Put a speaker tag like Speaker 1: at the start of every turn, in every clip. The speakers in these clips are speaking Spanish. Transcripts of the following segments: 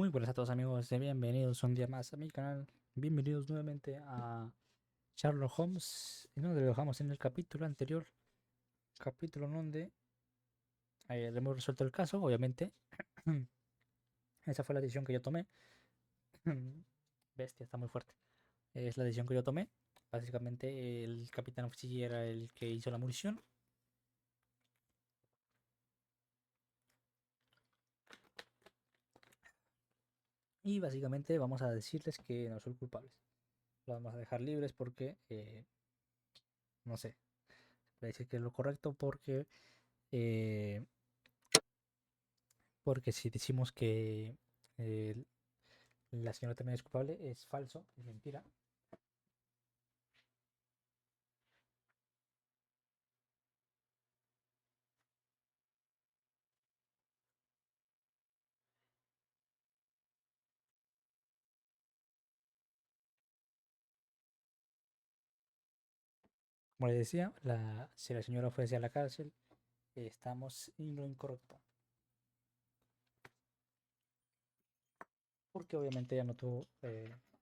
Speaker 1: Muy buenas a todos amigos, bienvenidos un día más a mi canal. Bienvenidos nuevamente a Sherlock Holmes. Y donde lo dejamos en el capítulo anterior, capítulo donde hemos resuelto el caso, obviamente. Esa fue la decisión que yo tomé. Bestia, está muy fuerte. Es la decisión que yo tomé. Básicamente el capitán Fusilli era el que hizo la munición. Y básicamente vamos a decirles que no son culpables. Los vamos a dejar libres porque, no sé, voy a decir que es lo correcto eh, porque si decimos que eh, la señora también es culpable, es falso, es mentira. Como les decía, si la señora fuese a la cárcel, estamos en lo incorrecto. Porque obviamente ella no tuvo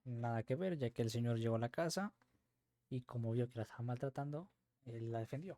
Speaker 1: nada que ver, ya que el señor llegó a la casa y como vio que la estaba maltratando, él la defendió.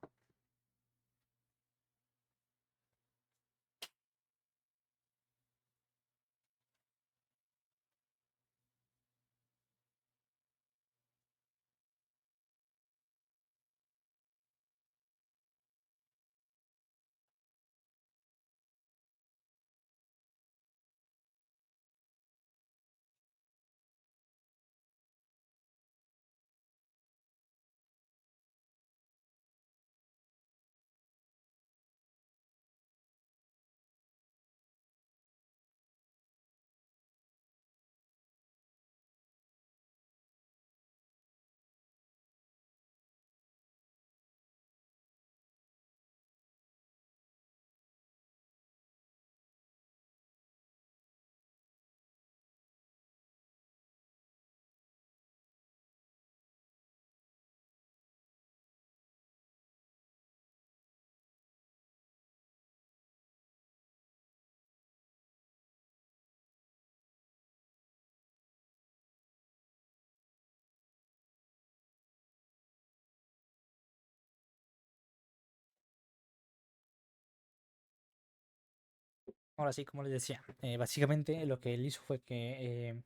Speaker 1: Ahora sí, como les decía, básicamente lo que él hizo fue que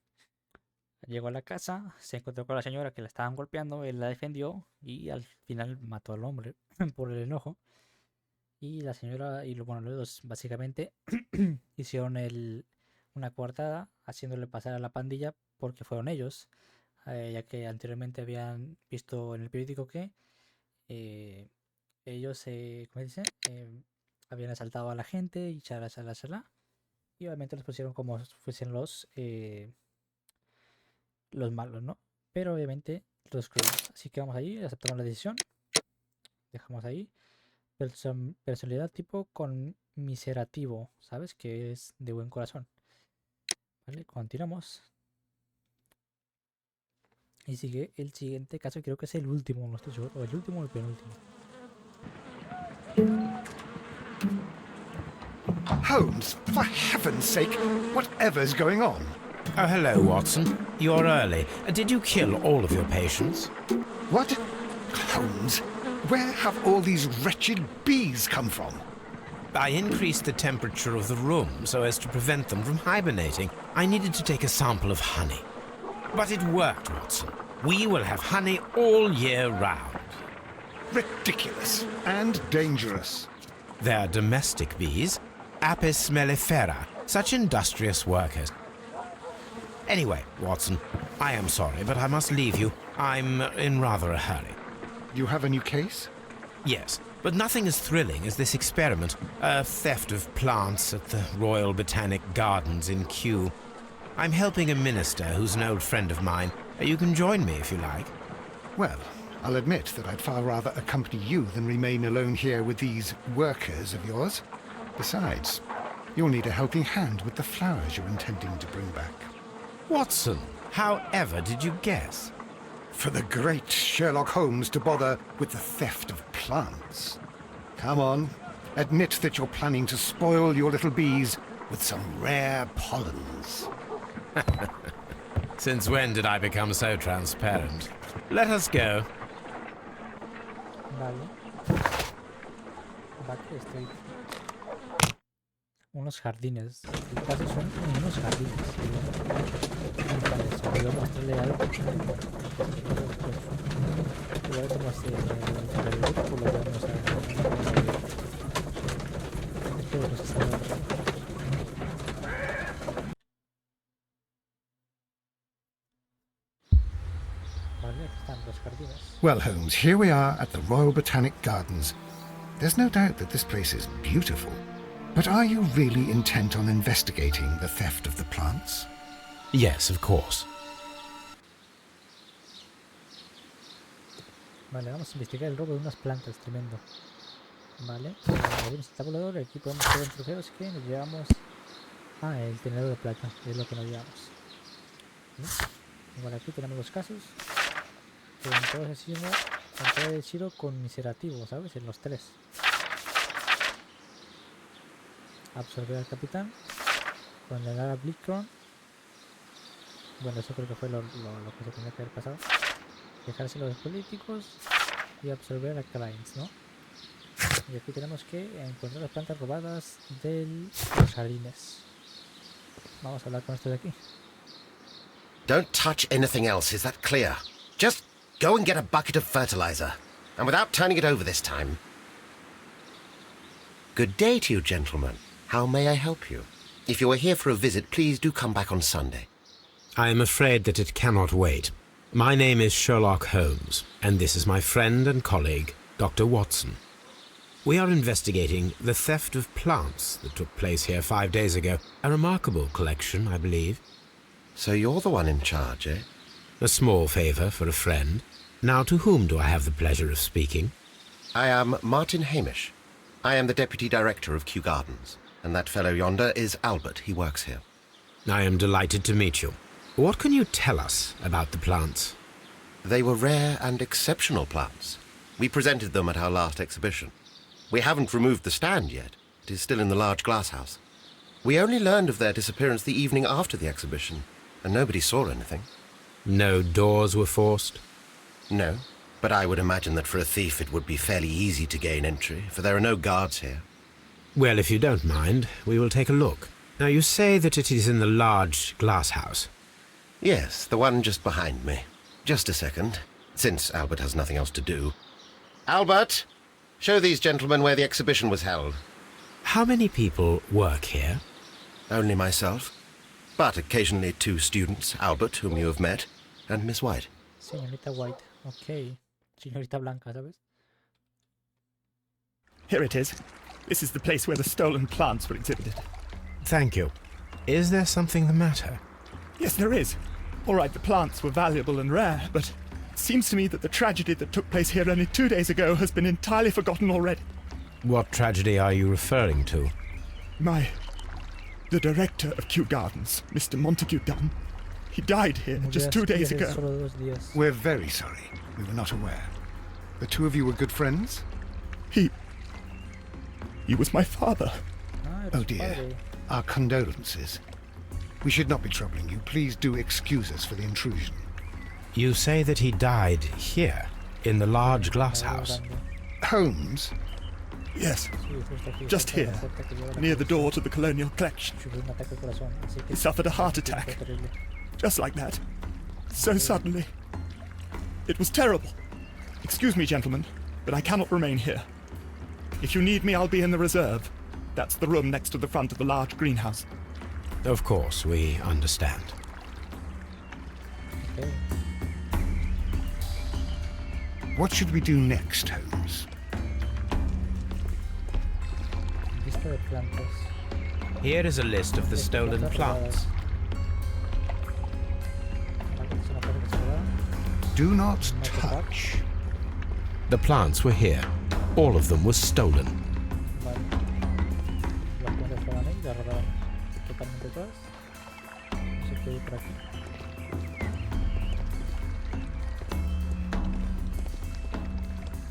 Speaker 1: llegó a la casa, se encontró con la señora que la estaban golpeando, él la defendió y al final mató al hombre por el enojo. Y la señora y bueno, los dos básicamente hicieron una coartada haciéndole pasar a la pandilla porque fueron ellos, ya que anteriormente habían visto en el periódico que eh, ellos, ¿cómo se dice? Habían asaltado a la gente y chala, chala, chala. Y obviamente los pusieron como si fuesen los malos, ¿no? Pero obviamente los crueles. Así que vamos ahí, aceptamos la decisión. Dejamos ahí. Personalidad tipo conmiserativo, ¿sabes? Que es de buen corazón. Vale, continuamos. Y sigue el siguiente caso, creo que es el último, no estoy seguro. O el último o el penúltimo.
Speaker 2: Holmes, for heaven's sake, whatever's going on?
Speaker 3: Oh, hello, Watson. You're early. Did you kill all of your patients?
Speaker 2: What? Holmes, where have all these wretched bees come from?
Speaker 3: I increased the temperature of the room so as to prevent them from hibernating. I needed to take a sample of honey. But it worked, Watson. We will have honey all year round.
Speaker 2: Ridiculous and dangerous.
Speaker 3: They're domestic bees, Apis mellifera, such industrious workers. Anyway, Watson, I am sorry, but I must leave you. I'm in rather a hurry.
Speaker 2: You have a new case?
Speaker 3: Yes, but nothing as thrilling as this experiment. A theft of plants at the Royal Botanic Gardens in Kew. I'm helping a minister who's an old friend of mine. You can join me if you like.
Speaker 2: Well, I'll admit that I'd far rather accompany you than remain alone here with these workers of yours. Besides, you'll need a helping hand with the flowers you're intending to bring back.
Speaker 3: Watson, however did you guess?
Speaker 2: For the great Sherlock Holmes to bother with the theft of plants. Come on, admit that you're planning to spoil your little bees with some rare pollens.
Speaker 3: Since when did I become so transparent? Let us go.
Speaker 1: Vale. Estoy... Unos jardines. El caso son unos jardines. Voy a mostrarle algo. Igual como hace el grupo, lo vamos a... Espero que se salga. Vale, aquí están los jardines.
Speaker 2: Well, Holmes, here we are at the Royal Botanic Gardens. There's no doubt that this place is beautiful. But are you really intent on investigating the theft of the plants?
Speaker 3: Yes, of course.
Speaker 1: Vale, vamos a investigar el robo de unas plantas, tremendo. Vale, abrimos el tabulador, aquí podemos ver trofeos que nos llevamos. Ah, el tenedor de plata, es lo que nos llevamos. Bueno, aquí tenemos los casos. Entrada de Shiro conmiserativo, ¿sabes? En los tres. Absorber al capitán. Condenar a Blickron. Bueno, eso creo que fue lo que se tenía que haber pasado. Dejárselo a los políticos. Y absorber a Kleins, ¿no? Y aquí tenemos que encontrar las plantas robadas de los jardines. Vamos a hablar con esto de aquí.
Speaker 4: Don't touch anything else, is that clear? Just go and get a bucket of fertilizer. And without turning it over this time. Good day to you, gentlemen. How may I help you? If you are here for a visit, please do come back on Sunday.
Speaker 3: I am afraid that it cannot wait. My name is Sherlock Holmes, and this is my friend and colleague, Dr. Watson. We are investigating the theft of plants that took place here 5 days ago. A remarkable collection, I believe.
Speaker 4: So you're the one in charge, eh?
Speaker 3: A small favour for a friend. Now, to whom do I have the pleasure of speaking?
Speaker 4: I am Martin Hamish. I am the Deputy Director of Kew Gardens. And that fellow yonder is Albert. He works here.
Speaker 3: I am delighted to meet you. What can you tell us about the plants?
Speaker 4: They were rare and exceptional plants. We presented them at our last exhibition. We haven't removed the stand yet. It is still in the large glass house. We only learned of their disappearance the evening after the exhibition, and nobody saw anything.
Speaker 3: No doors were forced?
Speaker 4: No, but I would imagine that for a thief it would be fairly easy to gain entry, for there are no guards here.
Speaker 3: Well, if you don't mind, we will take a look. Now, you say that it is in the large glass house.
Speaker 4: Yes, the one just behind me. Just a second, since Albert has nothing else to do. Albert, show these gentlemen where the exhibition was held.
Speaker 3: How many people work here?
Speaker 4: Only myself, but occasionally 2 students, Albert, whom you have met, and Miss White.
Speaker 1: Señorita White, ok. Señorita Blanca, ¿sabes?
Speaker 5: Here it is. This is the place where the stolen plants were exhibited.
Speaker 3: Thank you. Is there something the matter?
Speaker 5: Yes, there is. All right, the plants were valuable and rare, but it seems to me that the tragedy that took place here only 2 days ago has been entirely forgotten already.
Speaker 3: What tragedy are you referring to?
Speaker 5: The director of Kew Gardens, Mr. Montague Dunn, he died here just 2 days ago.
Speaker 2: We're very sorry. We were not aware. The two of you were good friends?
Speaker 5: He was my father.
Speaker 2: Oh dear. Our condolences. We should not be troubling you. Please do excuse us for the intrusion.
Speaker 3: You say that he died here, in the large glass house.
Speaker 2: Holmes?
Speaker 5: Yes, just here, near the door to the colonial collection. He suffered a heart attack. Just like that. So suddenly. It was terrible. Excuse me, gentlemen, but I cannot remain here. If you need me, I'll be in the reserve. That's the room next to the front of the large greenhouse.
Speaker 3: Of course, we understand.
Speaker 1: Okay.
Speaker 2: What should we do next, Holmes?
Speaker 1: Lista de plantas.
Speaker 3: Here is a list of the stolen plants.
Speaker 2: Do not touch.
Speaker 3: The plants were here. All of them were stolen.
Speaker 1: Vale. Las plantas estaban ahí, las robaron totalmente todas. Se puede ir por aquí.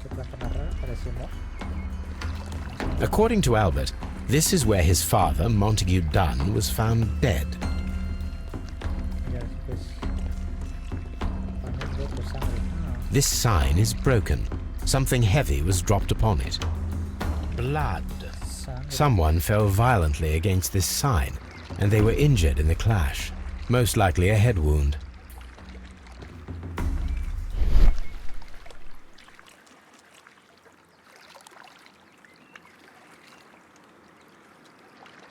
Speaker 1: Qué planta más rara, parece no.
Speaker 3: According to Albert, This is where his father, Montague Dunn, was found dead.
Speaker 1: Ya, pues, panel roto, sangre. Ah,
Speaker 3: This sign is broken. Something heavy was dropped upon it. Blood.
Speaker 1: sangre.
Speaker 3: Someone fell violently against this sign, and they were injured in the clash. Most likely a head wound.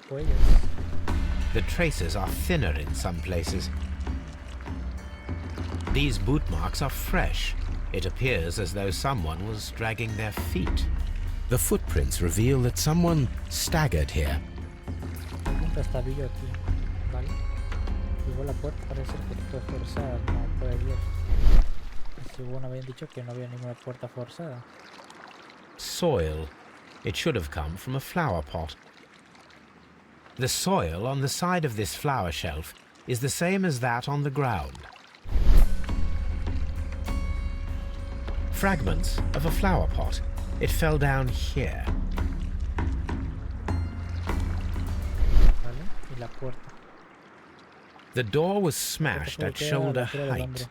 Speaker 1: Huellas.
Speaker 3: The traces are thinner in some places. These boot marks are fresh. It appears as though someone was dragging their feet. The footprints reveal that someone staggered here.
Speaker 1: Hay un trastabillo aquí, ¿vale? Igual la puerta parece que fue forzada, no puede Dios. Según habían dicho que no había ninguna puerta forzada.
Speaker 3: Soil. It should have come from a flower pot. The soil on the side of this flower shelf is the same as that on the ground. Fragments of a flower pot. It fell down here.
Speaker 1: ¿Vale? Y la puerta.
Speaker 3: The door was smashed at shoulder height.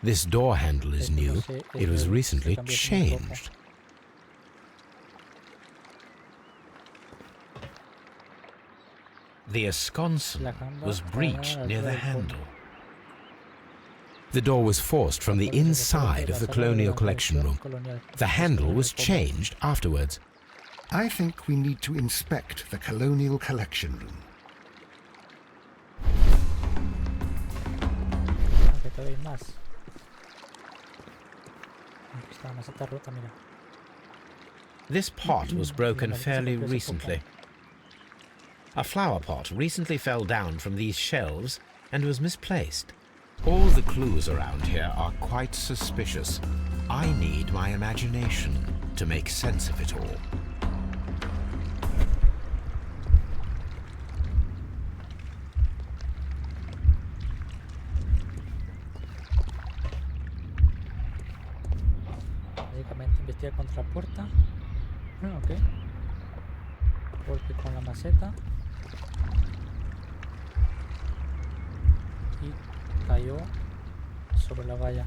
Speaker 3: This door handle is new. It was recently changed. The esconson was breached near the handle. The door was forced from the inside of the Colonial Collection Room. The handle was changed afterwards.
Speaker 2: I think we need to inspect the Colonial Collection Room.
Speaker 1: Aunque todavía hay más. Aquí está la maceta rota, mira.
Speaker 3: This pot was broken fairly recently. A flower pot recently fell down from these shelves and was misplaced. All the clues around here are quite suspicious. I need my imagination to make sense of it all.
Speaker 1: Básicamente investigar contra la puerta. Ok. Golpe con la maceta. Y cayó sobre la valla.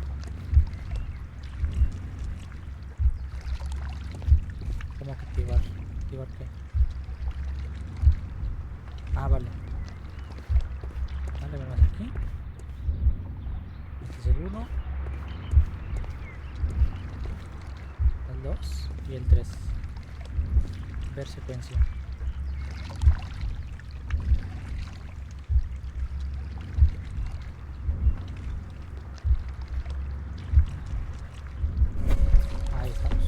Speaker 1: ¿Cómo que activar? ¿Activar qué? Ah, vale. Vale, vamos aquí. Este es el 1. El 2 y el 3. Ver secuencia. Ahí estamos.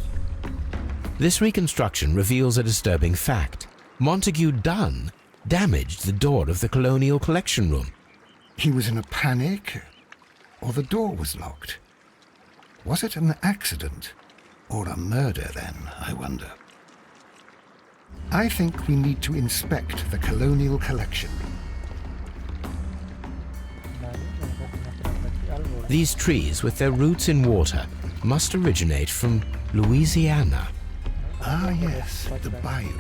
Speaker 3: This reconstruction reveals a disturbing fact. Montague Dunn damaged the door of the Colonial Collection Room.
Speaker 2: He was in a panic, or the door was locked. Was it an accident, or a murder then, I wonder? I think we need to inspect the Colonial Collection Room.
Speaker 1: Vale, a lo mejor tenemos que tener aquí algo.
Speaker 3: These trees, with their roots in water, must originate from Louisiana.
Speaker 2: Ah, yes, the bayou.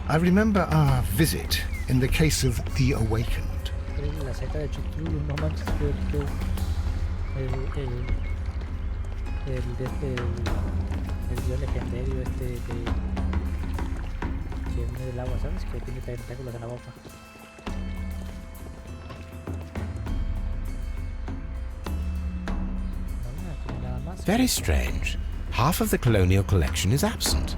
Speaker 2: I remember our visit in the case of the Awakened.
Speaker 1: La seta de Chicxulub, no manches, que el dios legendario este que viene del agua, ¿sabes? Que tiene tentáculos en la boca. Vale, aquí no hay nada más.
Speaker 3: Very strange. Half of the colonial collection is absent.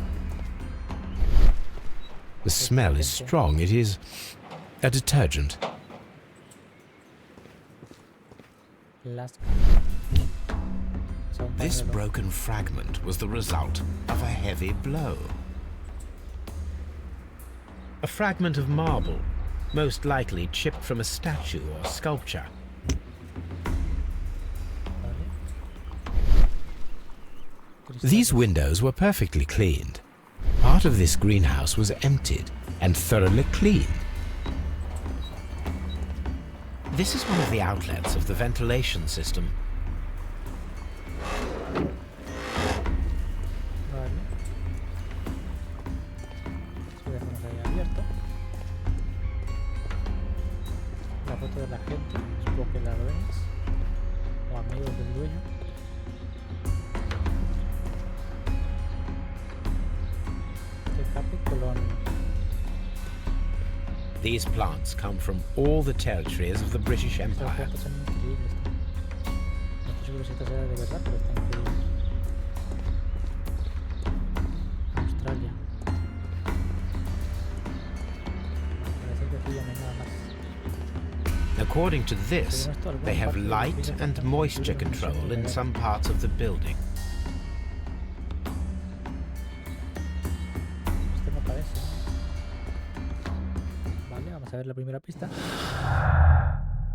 Speaker 3: The smell is strong. It is a detergent.
Speaker 1: Last.
Speaker 3: This broken fragment was the result of a heavy blow. A fragment of marble, most likely chipped from a statue or sculpture. These windows were perfectly cleaned. Part of this greenhouse was emptied and thoroughly cleaned. This is one of the outlets of the ventilation system.
Speaker 1: La foto de la gente, supongo que las dueñas o amigos del dueño. Tecate Colón.
Speaker 3: These plants come from all the territories of the British
Speaker 1: Estas
Speaker 3: Empire.
Speaker 1: plantas son increíbles. No estoy seguro si esta será de verdad, pero está increíble. Australia. Parece que aquí ya no hay nada más.
Speaker 3: According to this,
Speaker 1: Según esto, alguna
Speaker 3: they have
Speaker 1: parte de la
Speaker 3: light
Speaker 1: vida
Speaker 3: and
Speaker 1: faltan
Speaker 3: moisture
Speaker 1: incluso mucho
Speaker 3: control in
Speaker 1: beber.
Speaker 3: some parts of the building.
Speaker 1: Este no parece. Vale, vamos a ver la primera pista.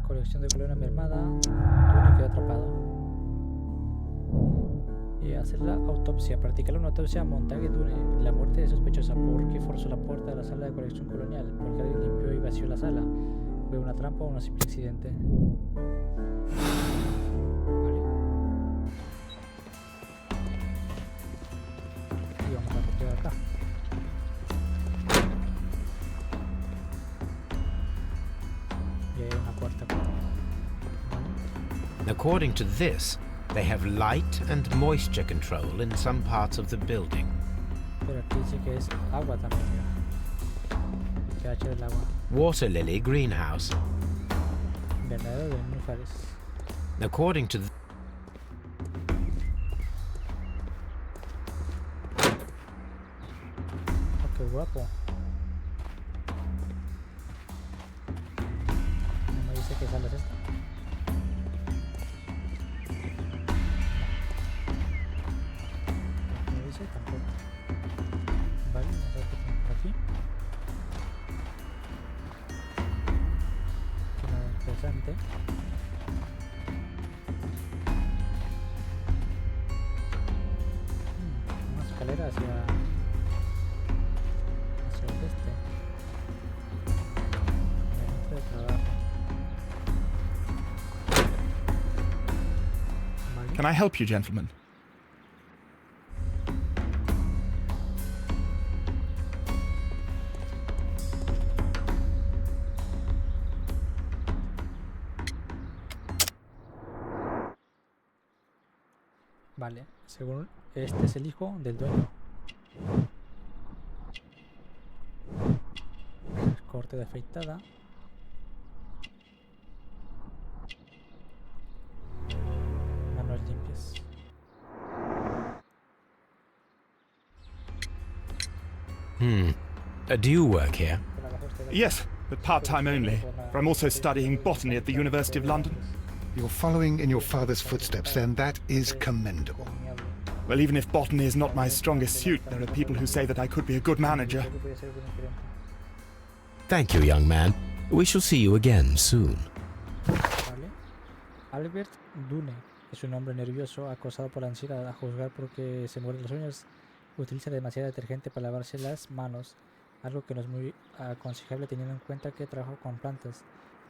Speaker 1: Colección de colonia mermada. Túnel quedó atrapado. Hacer la autopsia. Practicar una autopsia a Montague Dune. La muerte es sospechosa porque forzó la puerta de la sala de colección colonial. Porque alguien limpió y vació la sala. ¿Fue una trampa o un simple accidente? Vale. Y vamos a copiar acá. Y hay una cuarta cosa. Vale.
Speaker 3: According to this, they have light and moisture control in some parts of the building.
Speaker 1: Pero aquí dice que es agua también, mira. pH del agua.
Speaker 3: Water lily greenhouse.
Speaker 1: Invernadero de nenúfares.
Speaker 3: According to
Speaker 1: Oh, qué guapo. No me dice qué sala es esta. No me dice tampoco. Vale, vamos a ver qué tenemos por aquí. Nada interesante. Una escalera hacia el este. Centro de trabajo. Vale.
Speaker 5: Can I help you, gentlemen?
Speaker 1: Vale, según este es el hijo del dueño. Corte de afeitada. Manos limpias.
Speaker 3: do you work here?
Speaker 1: Por abajo este de-
Speaker 5: Yes, but part-time only. For I'm also studying botany at the University of London.
Speaker 2: You're following in your father's footsteps, then. That is commendable.
Speaker 5: Well, even if botany is not my strongest suit, there are people who say that I could be a good manager.
Speaker 1: Creo que podría ser buen gerente.
Speaker 3: Thank you, young man. We shall see you again soon.
Speaker 1: Vale. Albert Dune es un hombre nervioso, acosado por la ansiedad, a juzgar porque se mueren las uñas. Utiliza demasiado detergente para lavarse las manos, algo que no es muy aconsejable teniendo en cuenta que trabaja con plantas.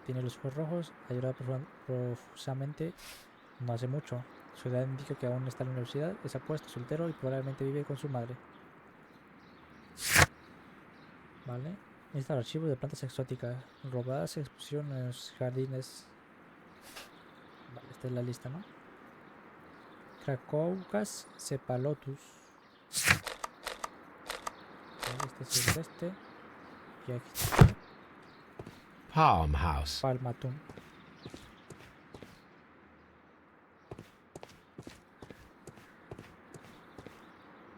Speaker 1: Tiene los ojos rojos, ha llorado profusamente no hace mucho. Su edad indica que aún está en la universidad, es apuesto, soltero y probablemente vive con su madre. Vale. Este es el archivo de plantas exóticas, robadas, exposición en los jardines. Vale, esta es la lista, ¿no? Cracoucas cepalotus. Vale, este es el este. Y aquí está
Speaker 3: Palm house.
Speaker 1: Palmatum.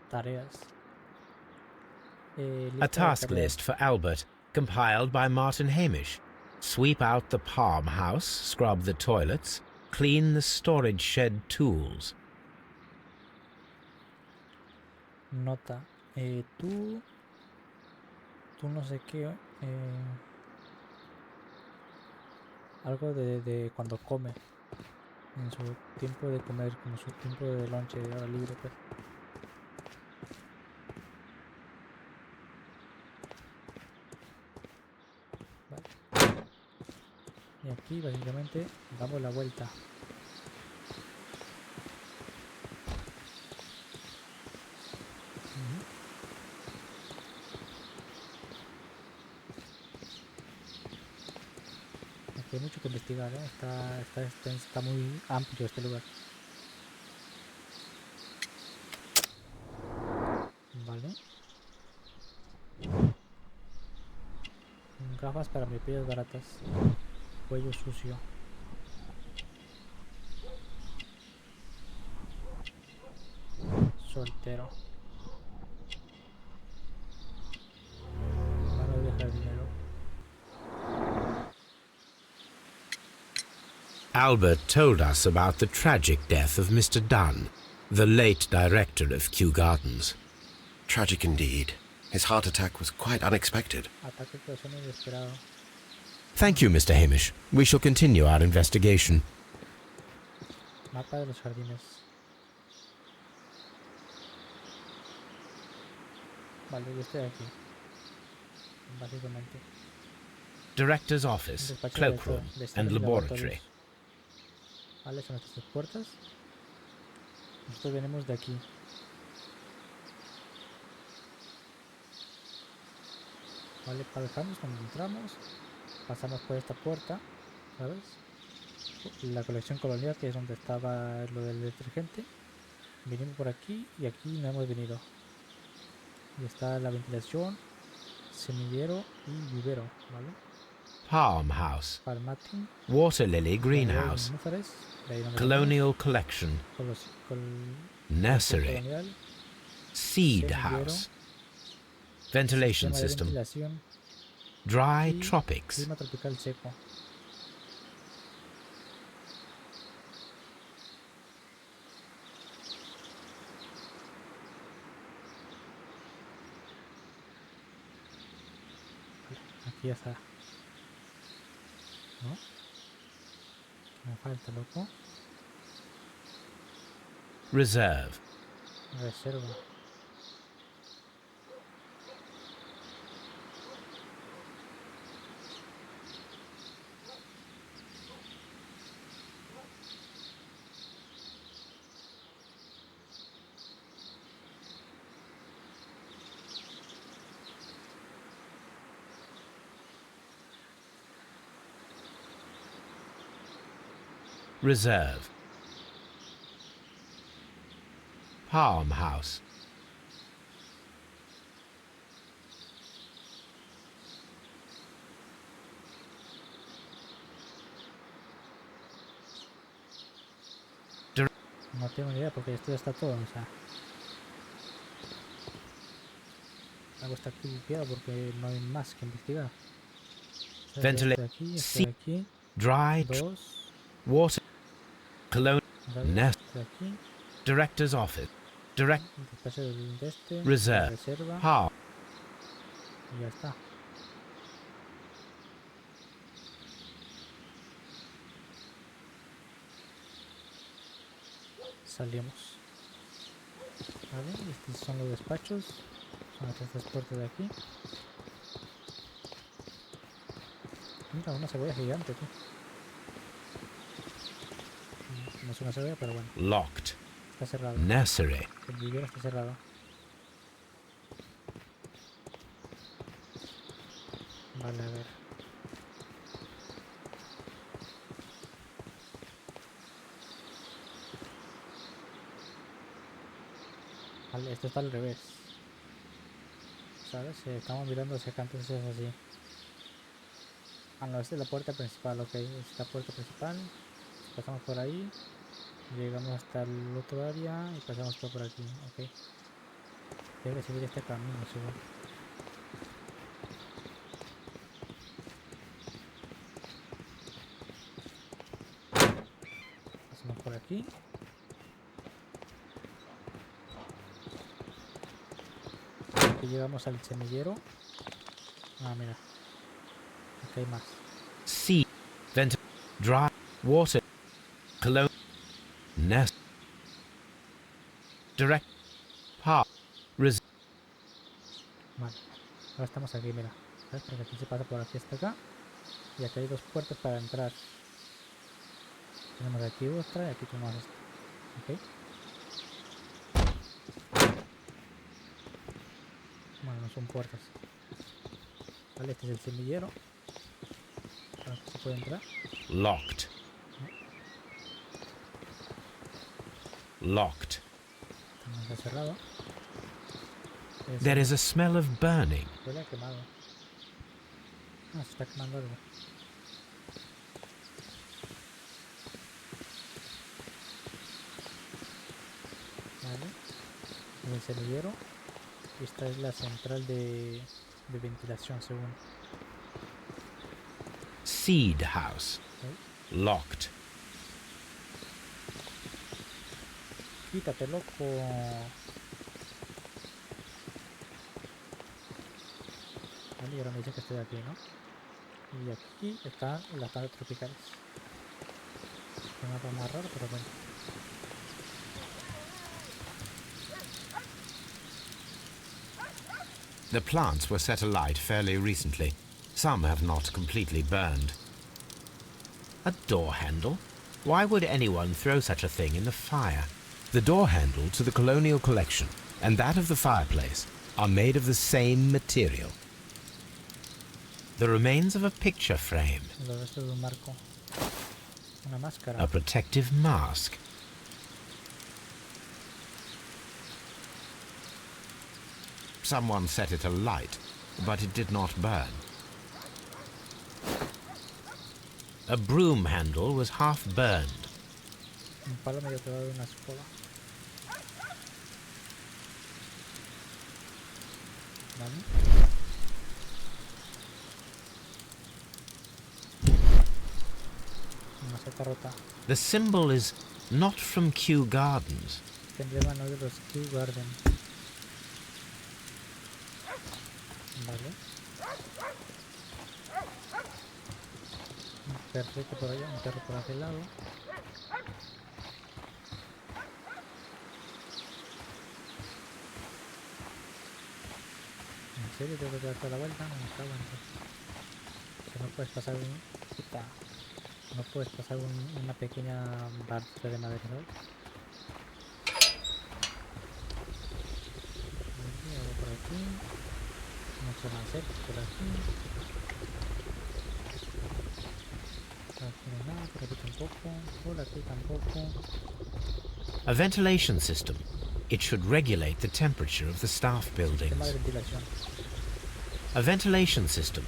Speaker 1: Tareas. Lista
Speaker 3: A
Speaker 1: de
Speaker 3: task
Speaker 1: tareas.
Speaker 3: list for Albert, compiled by Martin Hamish. Sweep out the palm house, scrub the toilets, clean the storage shed tools.
Speaker 1: Nota. Tú no sé qué. Algo de cuando come. En su tiempo de comer, como su tiempo de lonche, de hora libre, pues. Vale. Y aquí básicamente damos la vuelta. Ujú. Hay mucho que investigar, ¿eh? Está muy amplio este lugar. Vale. Gafas para miopías baratas. Cuello sucio. Soltero. Mano de jardinero.
Speaker 3: Albert told us about the tragic death of Mr. Dunn, the late director of Kew Gardens.
Speaker 4: Tragic indeed. His heart attack was quite unexpected.
Speaker 1: Ataque que suena inesperado.
Speaker 3: Thank you, Mr. Hamish. We shall continue our investigation.
Speaker 1: Mapa de los jardines. Vale, yo estoy aquí. Básicamente.
Speaker 3: Director's office,
Speaker 1: Despacho
Speaker 3: cloakroom,
Speaker 1: de
Speaker 3: and
Speaker 1: y
Speaker 3: laboratory.
Speaker 1: laboratorios. Vale, son estas dos puertas. Nosotros venimos de aquí. Vale, palpamos cuando entramos. Pasamos por esta puerta, ¿sabes? La colección colonial, que es donde estaba lo del detergente. Vinimos por aquí y aquí no hemos venido. Y está la ventilación, semillero y vivero, ¿vale?
Speaker 3: Palm House,
Speaker 1: Palmating,
Speaker 3: Water Lily Greenhouse,
Speaker 1: nenúfares, de ahí no me
Speaker 3: Colonial Collection, Nursery,
Speaker 1: colonial,
Speaker 3: Seed
Speaker 1: semillero,
Speaker 3: House, Ventilation
Speaker 1: sistema de
Speaker 3: System,
Speaker 1: ventilación
Speaker 3: Dry
Speaker 1: y
Speaker 3: Tropics,
Speaker 1: clima tropical seco. Aquí ya está. ¿No? Me falta, loco.
Speaker 3: Reserve,
Speaker 1: Reserva.
Speaker 3: Reserve, Palm House,
Speaker 1: No tengo ni idea porque esto ya está todo, o sea. Algo está aquí limpiado porque no hay más que investigar. O sea,
Speaker 3: Ventilate,
Speaker 1: estoy aquí,
Speaker 3: Dry,
Speaker 1: dos,
Speaker 3: Water, Colonial,
Speaker 1: ¿vale?
Speaker 3: Nest,
Speaker 1: Estoy aquí,
Speaker 3: Director's Office, Direct,
Speaker 1: despacho de este,
Speaker 3: Reserve,
Speaker 1: reserva
Speaker 3: Palm,
Speaker 1: y ya está. Salimos. Vale, estos son los despachos. Son estas puertas de aquí. Mira, una cebolla gigante, tú. No es una cebolla, pero bueno.
Speaker 3: Locked,
Speaker 1: Está cerrado.
Speaker 3: Nursery,
Speaker 1: El vivero está cerrado. Vale, a ver. Vale, esto está al revés. ¿Sabes? Estamos mirando hacia acá, entonces es así. Ah, no, esta es la puerta principal, ok. Es la puerta principal. Pasamos por ahí. Llegamos hasta el otro área y pasamos por aquí, ok. Debe seguir este camino, seguro. Pasamos por aquí. Aquí llegamos al semillero. Ah, mira. Aquí hay más.
Speaker 3: Sea, Vent, Dry, Water, Colonial, Nest, Direct, Palm, Reserve,
Speaker 1: Vale. Ahora estamos aquí, mira. ¿Sabes? Porque aquí se pasa por aquí hasta acá. Y aquí hay dos puertas para entrar. Tenemos aquí otra y aquí tenemos esta. Ok. Bueno, no son puertas. Vale, este es el semillero. Para que se puede entrar.
Speaker 3: Locked. Locked.
Speaker 1: También está cerrado.
Speaker 3: There is a smell of burning.
Speaker 1: Huele a quemado. Ah, se está quemando algo. Vale. El semillero. Esta es la central de ventilación, según.
Speaker 3: Seed house.
Speaker 1: ¿Sí?
Speaker 3: Locked.
Speaker 1: Quítate, loco. Vale, y ahora me dice que estoy aquí, ¿no? Y aquí están las plantas tropicales. Es un mapa más raro, pero bueno.
Speaker 3: The plants were set alight fairly recently. Some have not completely burned. A door handle? Why would anyone throw such a thing in the fire? The door handle to the colonial collection and that of the fireplace are made of the same material. The remains of a picture frame.
Speaker 1: Los restos de un marco. Una máscara.
Speaker 3: A protective mask. Someone set it alight, but it did not burn. A broom handle was half burned.
Speaker 1: Un palo medio quedado de una escoba. Vale. Una seta rota.
Speaker 3: The symbol is not from Kew Gardens.
Speaker 1: Este emblema no es de los Kew Garden. Vale. Un perrito por allá, un perro por aquel lado. ¿En serio tengo que dar toda la vuelta? No me cago en todo. Que no puedes pasar un... Puta. No puedes pasar una pequeña parte de madera, ¿no? Algo por aquí. Mucho más cerca por aquí. Por aquí no hay nada, por aquí tampoco. Por aquí tampoco.
Speaker 3: A ventilation system. It should regulate the temperature of the staff
Speaker 1: Sistema
Speaker 3: buildings.
Speaker 1: de ventilación.
Speaker 3: A ventilation system.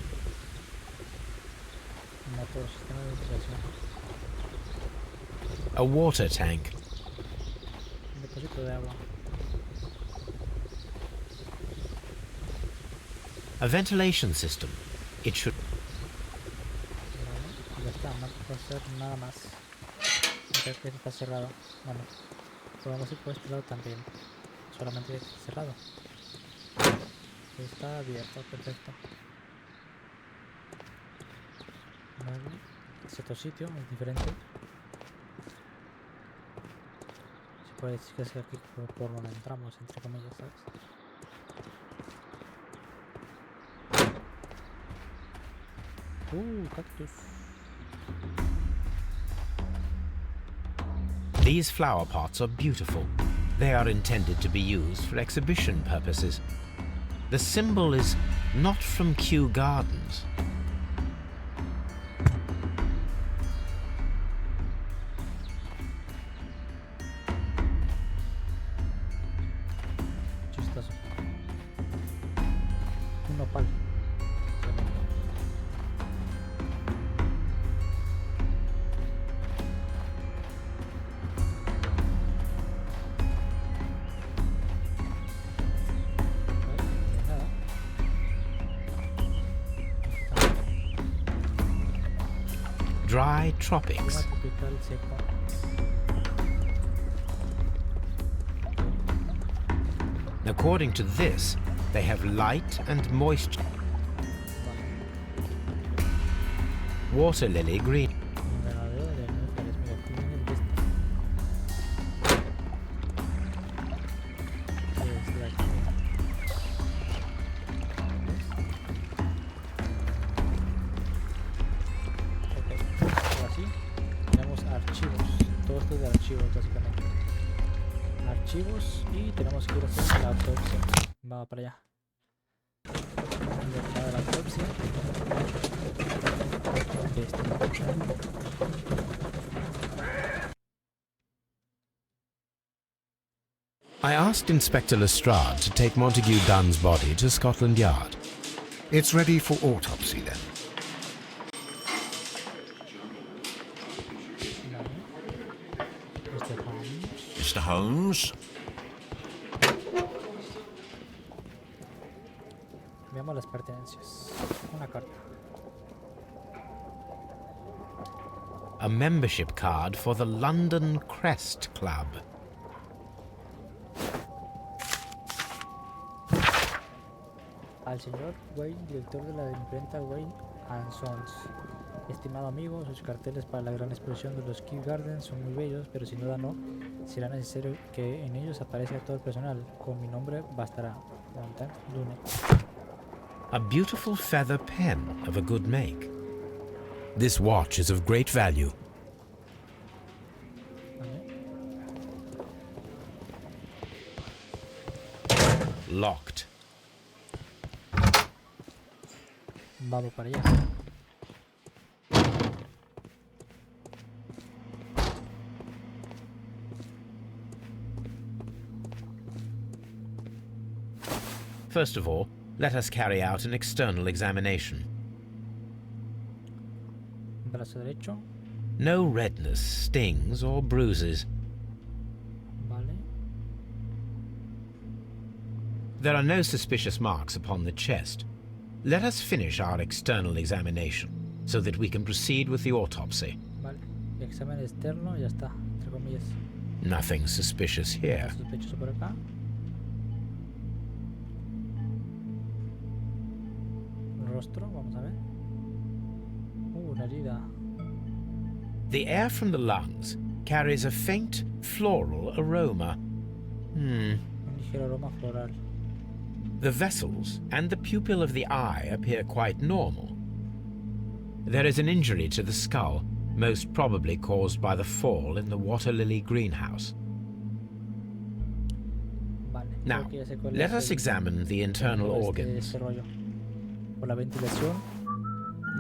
Speaker 1: Motor, sistema de ventilación.
Speaker 3: A water tank.
Speaker 1: Un depósito de agua.
Speaker 3: A ventilation system. It should...
Speaker 1: Vale, ya está, no puedo hacer nada más. Creo que está cerrado. Bueno, podemos ir por este lado también. Solamente está cerrado. Está abierto, perfecto. Vale, es otro sitio, es diferente. Se puede decir que es aquí por donde entramos, entre comillas, ¿sabes? Cactus.
Speaker 3: These flower pots are beautiful. They are intended to be used for exhibition purposes. The symbol is not from Kew Gardens.
Speaker 1: Chistoso. Un nopal. Tremendo. Vale, nada.
Speaker 3: Dry
Speaker 1: Clima
Speaker 3: tropics.
Speaker 1: tropical seco.
Speaker 3: According to this, they have light and moisture. Water lily green.
Speaker 1: Invernadero de níferes. Mira, aquí viene el de este. Es de aquí. Ok, ahora sí. Tenemos archivos. Todo esto es de archivos, básicamente. Archivos y tenemos que ir a hacer la autopsia. Vamos para allá. La autopsia de este.
Speaker 3: I asked Inspector Lestrade to take Montague Dunn's body to Scotland Yard.
Speaker 2: It's ready for autopsy then.
Speaker 1: Mr. Holmes.
Speaker 6: Mr. Holmes?
Speaker 1: Veamos las pertenencias. Una carta.
Speaker 3: A membership card for the London Crest Club.
Speaker 1: Al señor Wayne, director de la imprenta Wayne and Sons. Estimado amigo, sus carteles para la gran exposición de los Kew Gardens son muy bellos, pero sin duda no será necesario que en ellos aparezca todo el personal. Con mi nombre bastará. Montand Lune.
Speaker 3: A beautiful feather pen of a good make. This watch is of great value. Locked.
Speaker 1: Vamos para allá.
Speaker 3: First of all, let us carry out an external examination.
Speaker 1: Brazo derecho.
Speaker 3: No redness, stings, or bruises.
Speaker 1: Vale.
Speaker 3: There are no suspicious marks upon the chest. Let us finish our external examination so that we can proceed with the autopsy.
Speaker 1: Vale. Examen externo, ya está. Entre comillas.
Speaker 3: Nothing suspicious here.
Speaker 1: Nada sospechoso por acá. Rostro, vamos a ver. Una herida.
Speaker 3: The air from the lungs carries a faint floral aroma.
Speaker 1: Un ligero aroma floral.
Speaker 3: The vessels and the pupil of the eye appear quite normal. There is an injury to the skull, most probably caused by the fall in the water lily greenhouse.
Speaker 1: Vale.
Speaker 3: Now,
Speaker 1: Creo que ya sé cuál
Speaker 3: let
Speaker 1: es
Speaker 3: us
Speaker 1: el-
Speaker 3: examine the internal organs.
Speaker 1: Este rollo. Por la ventilación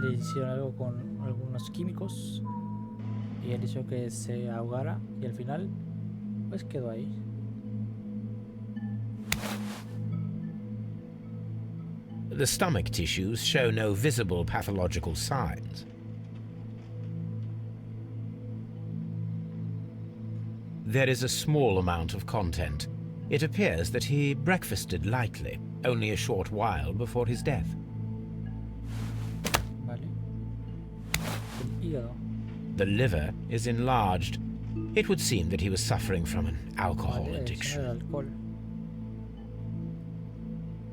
Speaker 1: le hicieron algo con algunos químicos y él hizo que se ahogara y al final pues quedó ahí.
Speaker 3: The stomach tissues show no visible pathological signs. There is a small amount of content. It appears that he breakfasted lightly, only a short while before his death.
Speaker 1: Vale. El hígado.
Speaker 3: The liver is enlarged. It would seem that he was suffering from an alcohol
Speaker 1: Vale,
Speaker 3: addiction.
Speaker 1: adicción al alcohol.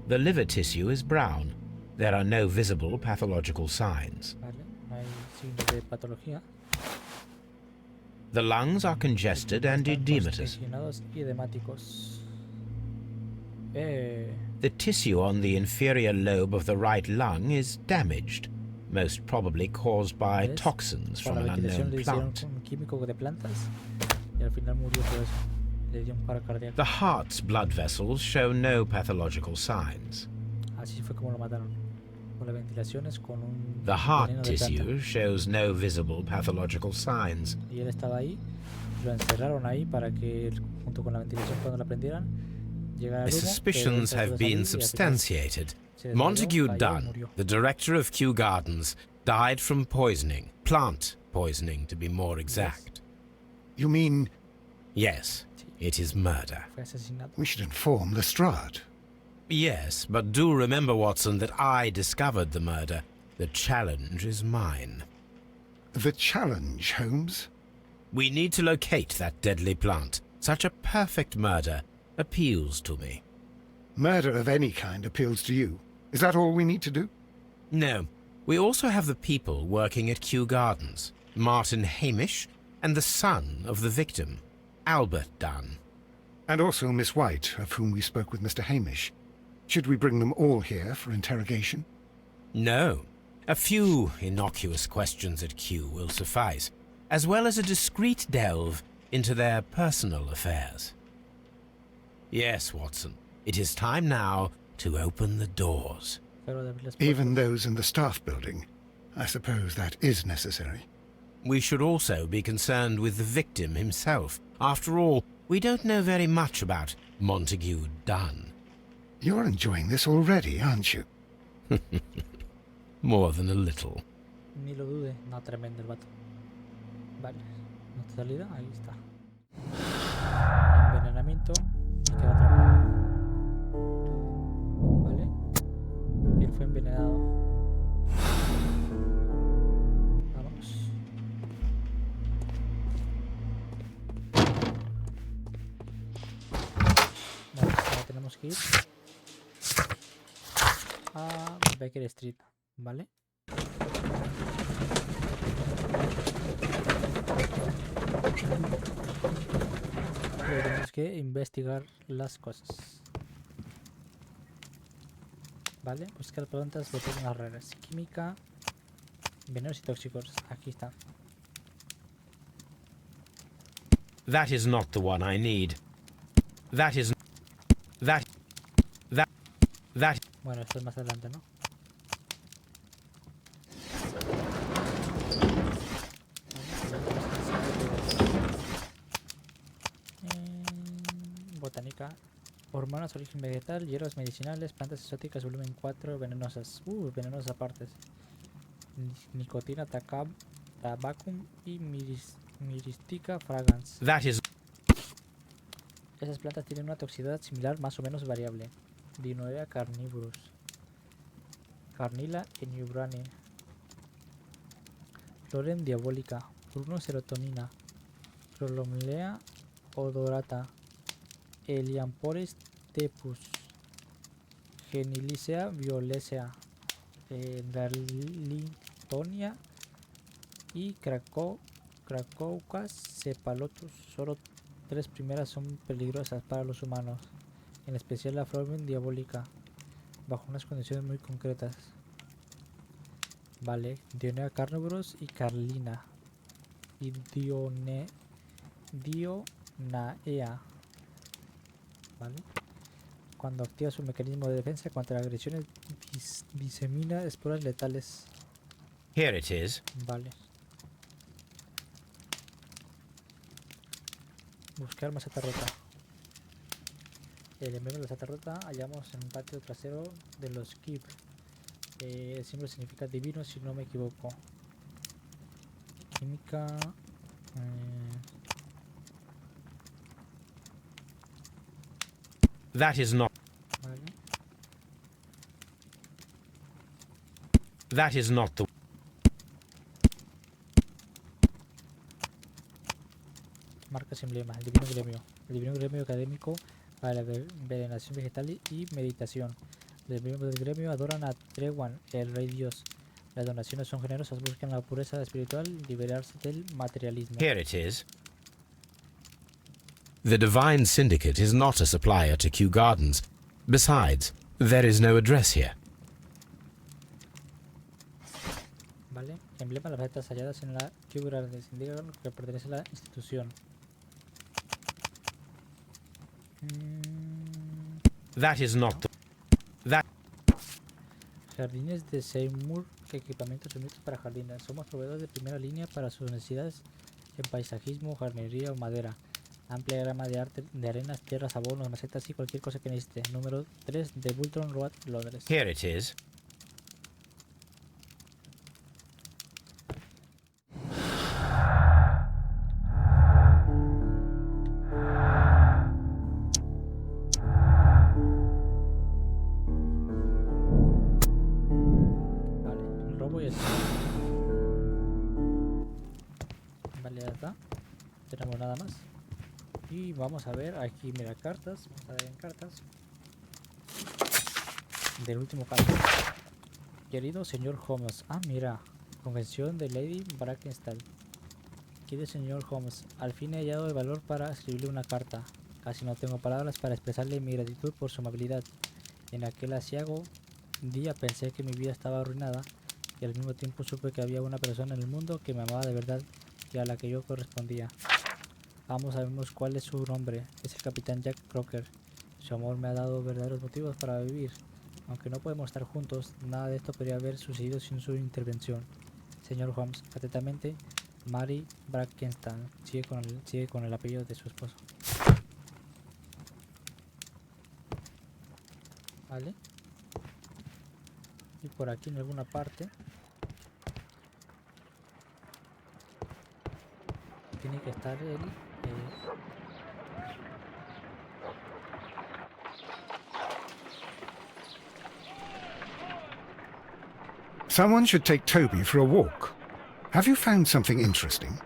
Speaker 3: The liver tissue is brown. There are no visible pathological signs.
Speaker 1: Vale. No hay signos de patología.
Speaker 3: The lungs are congested and
Speaker 1: Están
Speaker 3: edematous.
Speaker 1: congestionados y edemáticos.
Speaker 3: The tissue on the inferior lobe of the right lung is damaged, most probably caused by
Speaker 1: ¿Ves?
Speaker 3: toxins
Speaker 1: Por
Speaker 3: from
Speaker 1: la
Speaker 3: an
Speaker 1: ventilación
Speaker 3: unknown
Speaker 1: le hicieron
Speaker 3: plant.
Speaker 1: un químico de plantas y al final murió por eso. Le dio un paro cardíaco.
Speaker 3: The heart's blood vessels show no pathological signs.
Speaker 1: Así fue como lo mataron. Por las ventilaciones con un
Speaker 3: The heart
Speaker 1: veneno de planta.
Speaker 3: tissue shows no visible pathological signs.
Speaker 1: Y él estaba ahí, lo encerraron ahí para que él, junto con la ventilación cuando la prendieran llegara
Speaker 3: My
Speaker 1: el humo,
Speaker 3: suspicions
Speaker 1: pero él
Speaker 3: have
Speaker 1: trató de
Speaker 3: been
Speaker 1: salir y al final
Speaker 3: substantiated.
Speaker 1: se desmayó,
Speaker 3: Montague
Speaker 1: cayó y
Speaker 3: Dunn,
Speaker 1: murió.
Speaker 3: the director of Kew Gardens, died from poisoning. Plant poisoning, to be more exact.
Speaker 2: You mean
Speaker 3: Yes, it is murder.
Speaker 1: Fue asesinado.
Speaker 2: we should inform Lestrade?
Speaker 3: Yes, but do remember, Watson, that I discovered the murder. The challenge is mine.
Speaker 2: The challenge, Holmes?
Speaker 3: We need to locate that deadly plant. Such a perfect murder appeals to me.
Speaker 2: Murder of any kind appeals to you. Is that all we need to do?
Speaker 3: No, we also have the people working at Kew Gardens. Martin Hamish and the son of the victim, Albert Dunn.
Speaker 2: And also Miss White, of whom we spoke with Mr. Hamish. Should we bring them all here for interrogation?
Speaker 3: No, a few innocuous questions at Kew will suffice, as well as a discreet delve into their personal affairs. Yes, Watson, it is time now to open the doors.
Speaker 1: Pero de abrir las
Speaker 2: Even
Speaker 1: puertas.
Speaker 2: those in the staff building. I suppose that is necessary.
Speaker 3: We should also be concerned with the victim himself. After all, we don't know very much about Montague Dunn.
Speaker 2: You're enjoying this already, aren't you?
Speaker 3: More than a little.
Speaker 1: Ni lo dude. No, tremendo el vato. Vale. Nuestra salida, ahí está. Envenenamiento. Y queda atrapado. Vale. Él fue envenenado. Vamos. Vale, ahora tenemos que ir a Baker Street, ¿vale? Pero tenemos que investigar las cosas. Vale, buscar plantas de personas raras. Química, venenos y tóxicos. Aquí está.
Speaker 3: That is not the one I need. That is... That...
Speaker 1: Bueno, esto es más adelante, ¿no? Botánica. Hormonas, origen vegetal, hierbas medicinales, plantas exóticas, volumen 4, venenosas. Venenosas apartes. Nicotina, tabacum y miristica fragrans.
Speaker 3: That is...
Speaker 1: Esas plantas tienen una toxicidad similar, más o menos variable. Dinoea carnivorus. Carnila enubrane. Floren diabólica. Bruno serotonina. Prolomlea odorata. Eliampores tepus. Genilicea violacea. Darlingtonia y Cracoucas cepalotus. Solo 3 primeras son peligrosas para los humanos, en especial la Floren diabólica, bajo unas condiciones muy concretas. Vale, Dionea carnivorus y Carlina. Y Dionaea. Vale. Cuando activa su mecanismo de defensa contra agresiones, disemina esporas letales.
Speaker 3: Here it is.
Speaker 1: Vale. Buscar maceta rota. El emblema de la maceta rota hallamos en un patio trasero de los Kib. El símbolo significa divino, si no me equivoco. Química.
Speaker 3: That is not...
Speaker 1: Vale.
Speaker 3: That is not the...
Speaker 1: Marcas emblema. El divino gremio. El divino gremio académico para la envenenación vegetal y meditación. Los miembros del gremio adoran a Trewan, el rey dios. Las donaciones son generosas, buscan la pureza espiritual y liberarse del materialismo.
Speaker 3: Here it is. The Divine Syndicate is not a supplier to Kew Gardens. Besides, there is no address here.
Speaker 1: Vale. Emblema de las recetas halladas en la Kew Gardens indican que pertenece a la institución.
Speaker 3: That is not the... That...
Speaker 1: Jardines de Seymour, equipamientos suministros para jardines. Somos proveedores de primera línea para sus necesidades en paisajismo, jardinería o madera. Amplia gama de arte de arenas, tierras, abonos, macetas y cualquier cosa que necesite. Número 3 de Bulton Road, Londres.
Speaker 3: Here it is.
Speaker 1: Vale, ya está. No tenemos nada más. Y vamos a ver aquí, mira, cartas. Vamos a ver en cartas. Del último caso. Querido señor Holmes. Ah, mira. Convención de Lady Brackenstall. Querido señor Holmes. Al fin he hallado el valor para escribirle una carta. Casi no tengo palabras para expresarle mi gratitud por su amabilidad. En aquel aciago día pensé que mi vida estaba arruinada. Y al mismo tiempo supe que había una persona en el mundo que me amaba de verdad y a la que yo correspondía. Ambos sabemos cuál es su nombre. Es el capitán Jack Crocker. Su amor me ha dado verdaderos motivos para vivir. Aunque no podemos estar juntos, nada de esto podría haber sucedido sin su intervención. Señor Holmes, atentamente, Mary Brackenstein. Sigue con el apellido de su esposo. Vale. Y por aquí en alguna parte tiene que estar el...
Speaker 2: Someone should take Toby for a walk. Have you found something interesting?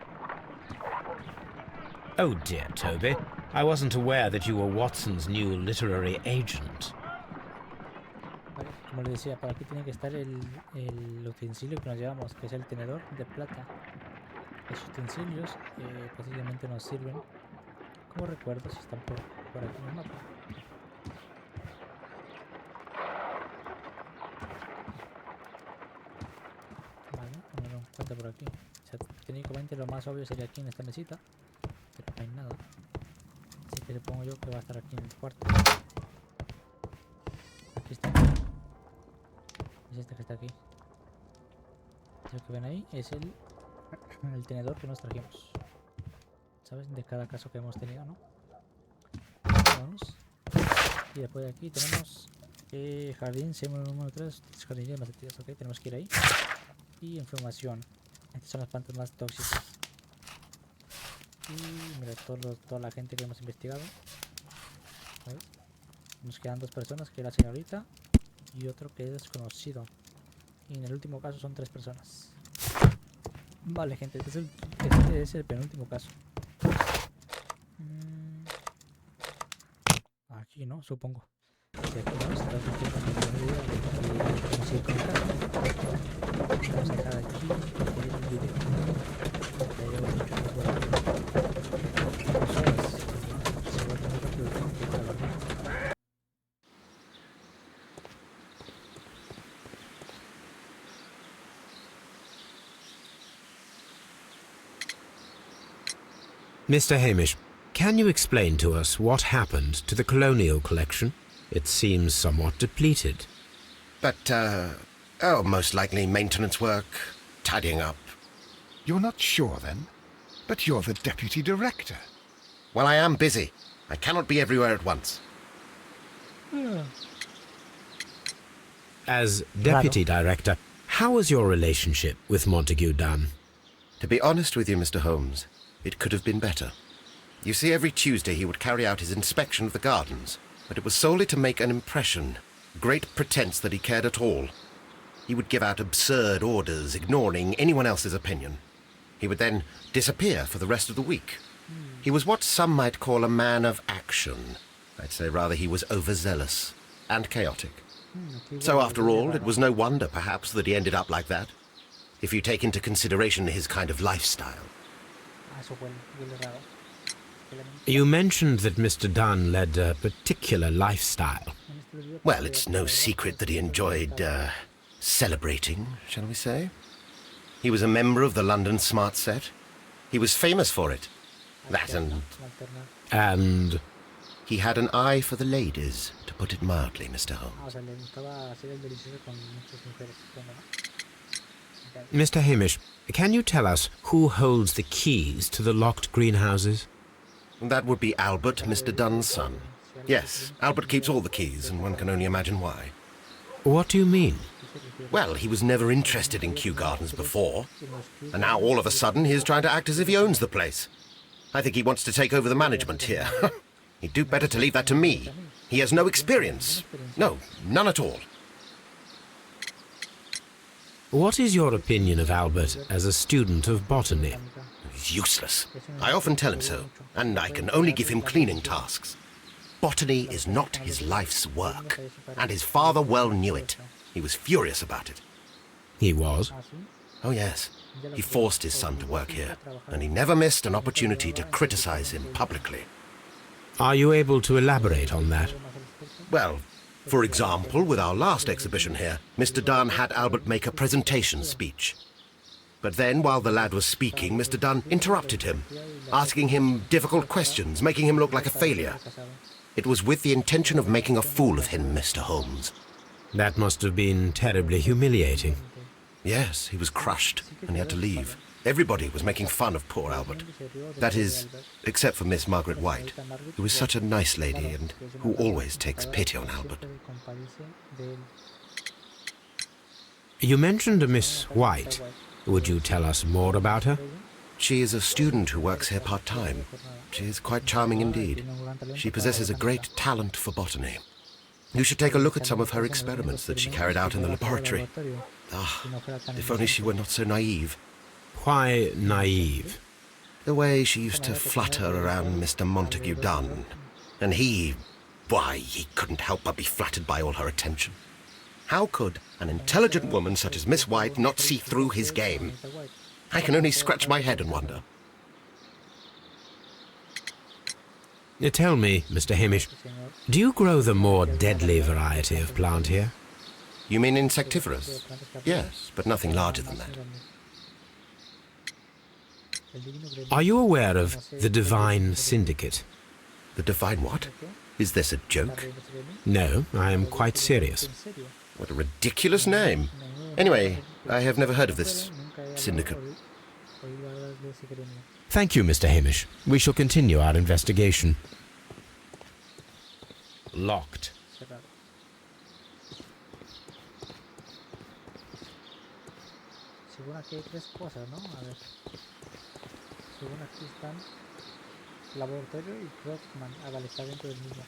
Speaker 3: Oh dear, Toby. I wasn't aware that you were Watson's new literary agent.
Speaker 1: Vale, como les decía, por aquí tiene que estar el utensilio que nos llevamos, que es el tenedor de plata. Los utensilios posiblemente nos sirven como recuerdos si están por aquí en el mapa. Vale, tenerlo en cuenta por aquí. O sea, técnicamente lo más obvio sería aquí en esta mesita, pero no hay nada. Así que supongo yo que va a estar aquí en el cuarto. Aquí está. Es este que está aquí. Lo que ven ahí es el tenedor que nos trajimos, ¿sabes? De cada caso que hemos tenido, ¿no? Vamos. Y después de aquí tenemos jardín, símbolo número 3, jardín de macetitas, ok, tenemos que ir ahí. Y información, estas son las plantas más tóxicas. Y mira, toda la gente que hemos investigado, ¿sabes? Nos quedan 2 personas, que es la señorita y otro que es desconocido. Y en el último caso son 3 personas. Vale, gente, este es el penúltimo caso. Aquí, ¿no? Supongo. Si aquí no, está vamos a dejar aquí el video.
Speaker 3: Mr. Hamish, can you explain to us what happened to the colonial collection? It seems somewhat depleted.
Speaker 4: But, most likely maintenance work, tidying up.
Speaker 2: You're not sure, then? But you're the deputy director.
Speaker 4: Well, I am busy. I cannot be everywhere at once.
Speaker 3: As deputy director, how was your relationship with Montague Dunn?
Speaker 4: To be honest with you, Mr. Holmes, it could have been better. You see, every Tuesday he would carry out his inspection of the gardens, but it was solely to make an impression, great pretense that he cared at all. He would give out absurd orders, ignoring anyone else's opinion. He would then disappear for the rest of the week. He was what some might call a man of action. I'd say rather he was overzealous and chaotic. So after all, it was no wonder, perhaps, that he ended up like that, if you take into consideration his kind of lifestyle.
Speaker 3: You mentioned that Mr. Dunn led a particular lifestyle.
Speaker 4: Well, it's no secret that he enjoyed, celebrating, shall we say? He was a member of the London Smart Set. He was famous for it. That
Speaker 3: And
Speaker 4: he had an eye for the ladies, to put it mildly, Mr. Holmes.
Speaker 3: Mr. Hamish, can you tell us who holds the keys to the locked greenhouses?
Speaker 4: That would be Albert, Mr. Dunn's son. Yes, Albert keeps all the keys, and one can only imagine why.
Speaker 3: What do you mean?
Speaker 4: Well, he was never interested in Kew Gardens before, and now all of a sudden he's trying to act as if he owns the place. I think he wants to take over the management here. He'd do better to leave that to me. He has no experience. No, none at all.
Speaker 3: What is your opinion of Albert as a student of botany?
Speaker 4: He's useless. I often tell him so, and I can only give him cleaning tasks. Botany is not his life's work, and his father well knew it. He was furious about it.
Speaker 3: He was.
Speaker 4: Oh, yes. He forced his son to work here, and he never missed an opportunity to criticize him publicly.
Speaker 3: Are you able to elaborate on that?
Speaker 4: Well, for example, with our last exhibition here, Mr. Dunn had Albert make a presentation speech. But then, while the lad was speaking, Mr. Dunn interrupted him, asking him difficult questions, making him look like a failure. It was with the intention of making a fool of him, Mr. Holmes.
Speaker 3: That must have been terribly humiliating.
Speaker 4: Yes, he was crushed, and he had to leave. Everybody was making fun of poor Albert. That is, except for Miss Margaret White, who was such a nice lady and who always takes pity on Albert.
Speaker 3: You mentioned a Miss White. Would you tell us more about her?
Speaker 4: She is a student who works here part-time. She is quite charming indeed. She possesses a great talent for botany. You should take a look at some of her experiments that she carried out in the laboratory. Ah, if only she were not so naive.
Speaker 3: Why naive?
Speaker 4: The way she used to flutter around Mr. Montague Dunn. And why, he couldn't help but be flattered by all her attention. How could an intelligent woman such as Miss White not see through his game? I can only scratch my head and wonder.
Speaker 3: Tell me, Mr. Hamish, do you grow the more deadly variety of plant here?
Speaker 4: You mean insectivorous? Yes, but nothing larger than that.
Speaker 3: Are you aware of the Divine Syndicate?
Speaker 4: The Divine what? Is this a joke?
Speaker 3: No, I am quite serious.
Speaker 4: What a ridiculous name. Anyway, I have never heard of this syndicate.
Speaker 3: Thank you, Mr. Hamish. We shall continue our investigation. Locked.
Speaker 1: Según aquí hay 3 cosas, ¿no? A ver. Según aquí están laboratorio y Crockman. Ah, vale, está dentro del mismo.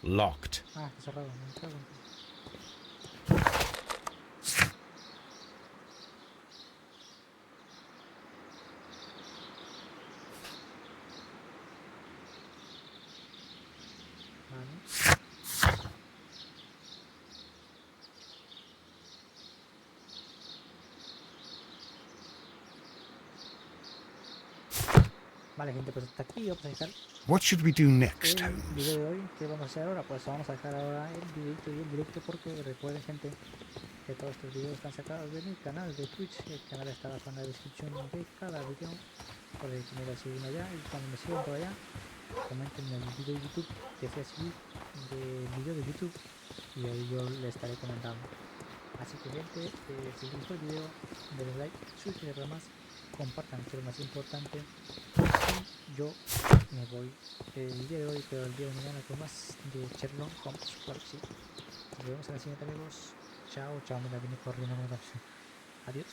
Speaker 3: Locked.
Speaker 1: Ah, está cerrado. Me cago en... Vale, gente, pues hasta aquí vamos a dejar
Speaker 2: What should we do next,
Speaker 1: el
Speaker 2: Holmes?
Speaker 1: video de hoy. ¿Qué vamos a hacer ahora? Pues vamos a dejar ahora el videito y el directo, porque recuerden, gente, que todos estos videos están sacados de mi canal de Twitch. El canal está abajo en la descripción de cada video, por el que me a seguir allá. Y cuando me sigan por allá, comenten en el video de YouTube, que sea subir del video de YouTube, y ahí yo le estaré comentando. Así que, gente, si les gustó el video, denle like, suscríbanse más, compartan, que es lo más importante. Y yo me voy el día de hoy, pero el día de mañana con más de Sherlock Holmes. Claro que sí. Nos vemos en la siguiente, amigos. Chao, chao, me la vine corriendo. Adiós.